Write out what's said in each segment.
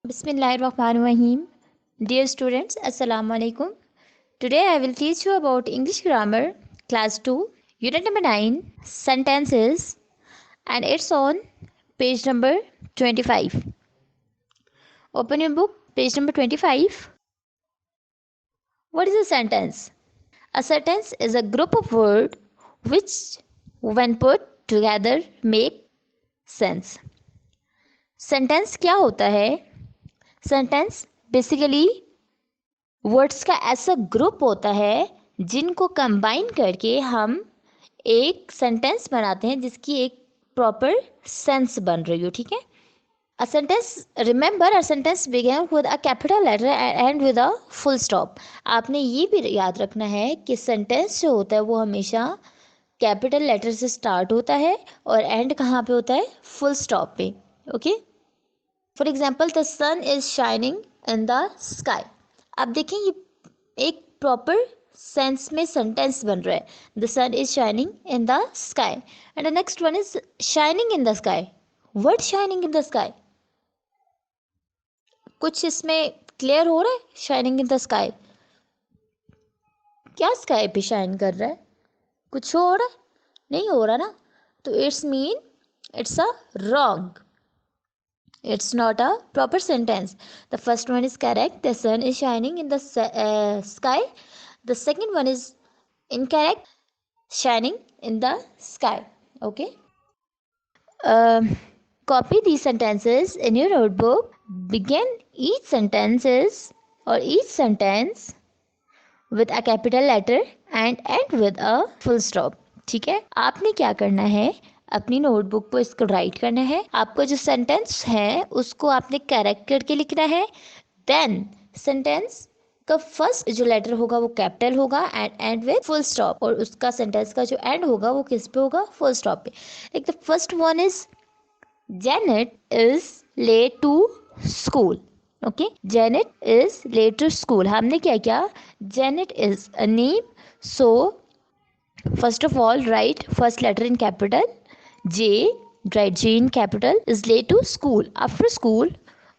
Bismillahirrahmanirrahim. Dear students, Assalamu alaikum. Today I will teach you about English grammar, class 2, unit number 9, sentences, and it's on page number 25. Open your book, page number 25. What is a sentence? A sentence is a group of words which, when put together, make sense. Sentence क्या होता है? Sentence basically words का ऐसा group होता है जिनको combine करके हम एक सेंटेंस बनाते हैं जिसकी एक प्रॉपर सेंस बन रही हो. ठीक है. A sentence, remember, a sentence begin with a capital letter end with a full stop. आपने ये भी याद रखना है कि सेंटेंस जो होता है वो हमेशा कैपिटल लेटर से स्टार्ट होता है और एंड कहाँ पे होता है? फुल स्टॉप पे. Okay. For example, the sun is shining in the sky. आप देखें ये एक प्रॉपर सेंस में सेंटेंस बन रहा है. The sun is shining in the sky and the next one is shining in the sky. What shining in the sky? कुछ इसमें क्लियर हो रहा है? शाइनिंग इन द स्काई, क्या स्काई पे शाइन कर रहा है? कुछ हो रहा है? नहीं हो रहा ना. तो it's mean it's a wrong. It's not a proper sentence. The first one is correct. The sun is shining in the sky. The second one is incorrect. Shining in the sky. Okay. Copy these sentences in your notebook. Begin each sentences or each sentence with a capital letter and end with a full stop. ठीक है. आपने क्या करना है? अपनी notebook पर इसको right करना है. आपको जो सेंटेंस है उसको आपने करेक्ट करके लिखना है. देन सेंटेंस का फर्स्ट जो लेटर होगा वो कैपिटल होगा and end with full stop, और उसका सेंटेंस का जो एंड होगा वो किस पे होगा? फुल स्टॉप पे. Like the first one is Janet is late to school. Okay. Janet is late to school. हमने क्या किया? Janet is a name. So first of all write first letter in capital J. Write J in capital. Is late to school. After school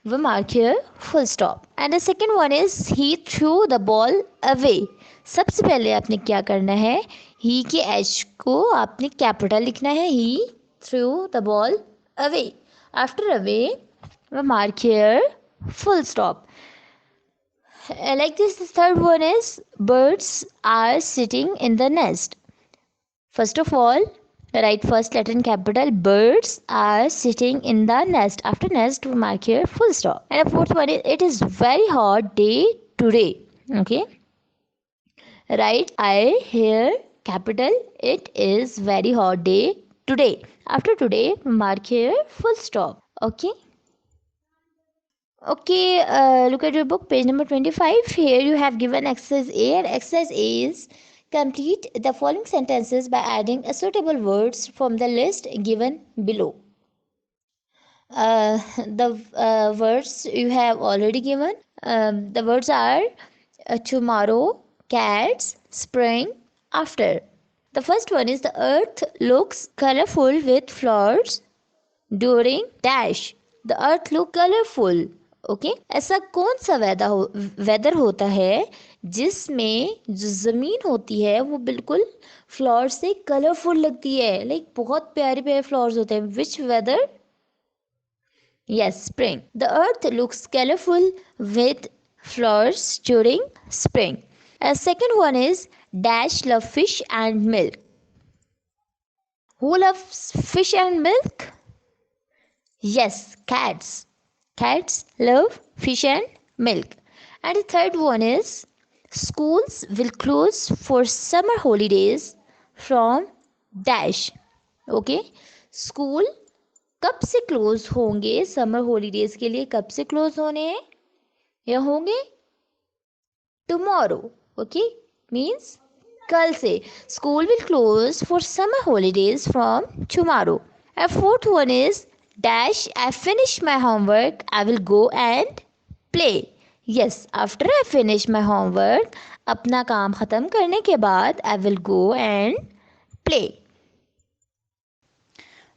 we mark here full stop. And the second one is he threw the ball away. सबसे पहले आपने क्या करना है? ही के H को आपने capital लिखना है. ही threw the ball away. After away we mark here full stop. Like this, the third one is birds are sitting in the nest. First of all, write first letter in capital. Birds are sitting in the nest. After nest we mark here full stop. And the fourth one is it is very hot day today. Okay. Write I here capital. It is very hot day today. After today mark here full stop. Okay. Look at your book, page number 25. Here you have given exercise A, and exercise A is complete the following sentences by adding a suitable words from the list given below. The words you have already given. The words are tomorrow, cats, spring, after. The first one is the earth looks colorful with flowers during dash. The earth look colorful. Okay. ऐसा कौन सा weather होता है जिसमें जो ज़मीन होती है वो बिल्कुल फ्लावर से कलरफुल लगती है? लाइक बहुत प्यारे प्यारे फ्लावर्स होते हैं. Which weather? Yes, spring. The earth looks colourful with flowers during spring. Second one is dash love fish and milk. Who loves fish and milk? Yes, cats. Cats love fish and milk. And the third one is schools will close for summer holidays from dash. Okay. School कब से close होंगे? Summer holidays के लिए कब से close होने हैं या होंगे? टुमारो. ओके. मीन्स कल से. School will close for summer holidays from tomorrow. And fourth one is dash I finish my homework I will go and play. Yes, after I finish my homework, अपना काम ख़त्म करने के बाद I will go and play.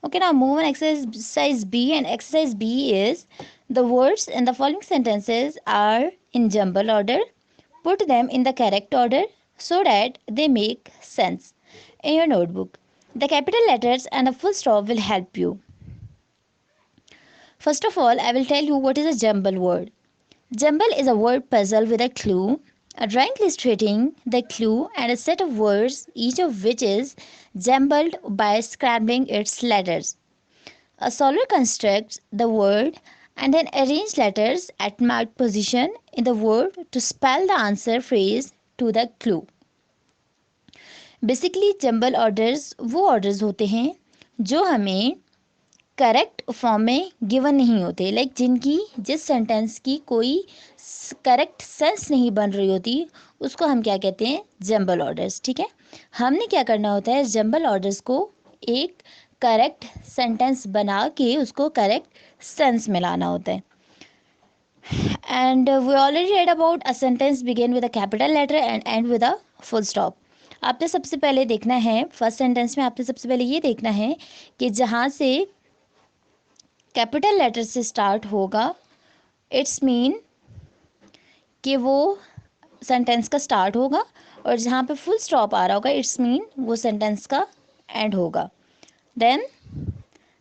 Okay, now move on exercise B, and exercise B is The words in the following sentences are in jumble order. Put them in the correct order so that they make sense in your notebook. The capital letters and the full stop will help you. First of all, I will tell you what is a jumble word. Jumble is a word puzzle with a clue, a drawing illustrating the clue, and a set of words, each of which is jumbled by scrambling its letters. A solver constructs the word and then arrange letters at marked position in the word to spell the answer phrase to the clue. Basically jumble orders वो orders होते हैं जो हमें correct form में given नहीं होते, like जिनकी जिस सेंटेंस की कोई करेक्ट सेंस नहीं बन रही होती, उसको हम क्या कहते हैं, जंबल ऑर्डर्स. ठीक है, हमने क्या करना होता है, जंबल ऑर्डर्स को एक करेक्ट सेंटेंस बना के उसको करेक्ट सेंस में लाना होता है. And we already read about a sentence begin with a capital letter and end with a full stop. आपने सबसे पहले देखना है, फर्स्ट सेंटेंस में आपने सबसे पहले ये देखना है कि जहाँ से कैपिटल लेटर से स्टार्ट होगा, इट्स मीन कि वो सेंटेंस का स्टार्ट होगा, और जहाँ पे फुल स्टॉप आ रहा होगा, इट्स मीन वो सेंटेंस का एंड होगा. Then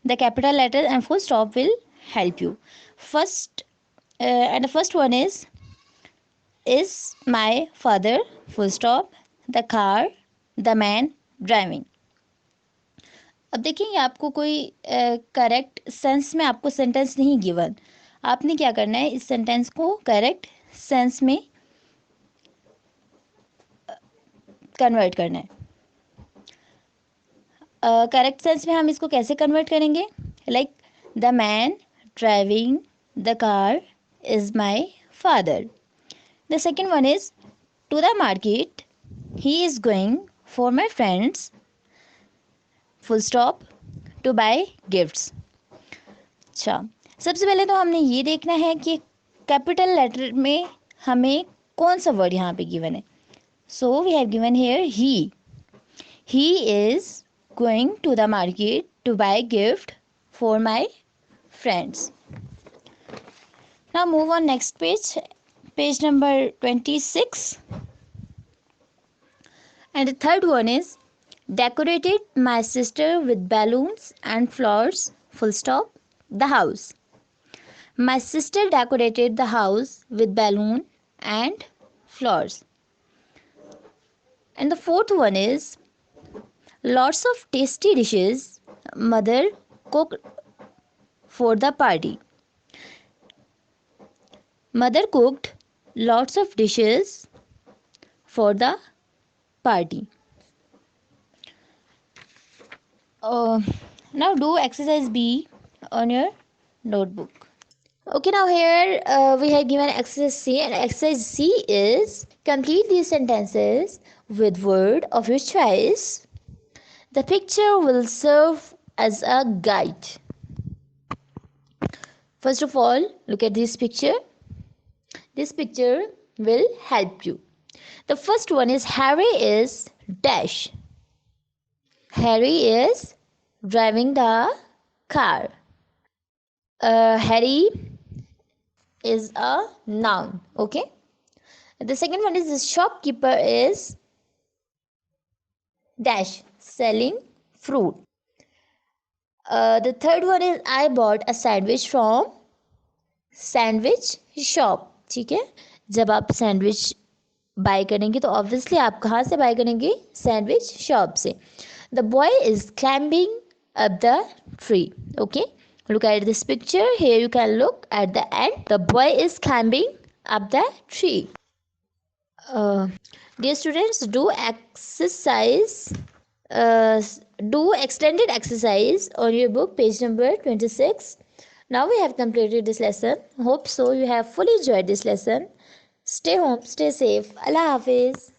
the capital letter and full stop will help you. First and the first one is my father, full stop, the car, the man driving. अब देखेंगे, आपको कोई करेक्ट सेंस में आपको sentence नहीं गिवन, आपने क्या करना है, इस सेंटेंस को करेक्ट सेंस में कन्वर्ट करना है. करेक्ट सेंस में हम इसको कैसे कन्वर्ट करेंगे, like the man driving the car is my father. The second one is to the market, he is going for my friends, full stop, to buy gifts. अच्छा, सबसे पहले तो हमने ये देखना है कि कैपिटल लेटर में हमें कौन सा वर्ड यहाँ पे गिवन है. So we have given here he is going to the market to buy gift for my friends. Now move on next page, page number 26. And the third one is decorated my sister with balloons and flowers, full stop, the house. My sister decorated the house with balloon and flowers. And the fourth one is lots of tasty dishes mother cooked for the party. Mother cooked lots of dishes for the party. Now do exercise B on your notebook. Okay, now here we have given exercise C, and exercise C is complete these sentences with word of your choice. The picture will serve as a guide. First of all, look at this picture. This picture will help you. The first one is Harry is dash. Harry is driving the car. Harry is a noun. Okay. The second one is the shopkeeper is dash, selling fruit. The third one is I bought a sandwich from sandwich shop. ठीक है, जब आप sandwich bye करेंगे तो obviously आप कहाँ से buy करेंगे, सैंडविच शॉप से. The boy is climbing up the tree. Okay, look at this picture here, you can look at the end. The boy is climbing up the tree. Dear students, do extended exercise on your book, page number 26. Now we have completed this lesson. Hope so you have fully enjoyed this lesson. Stay home, stay safe. Allah Hafiz.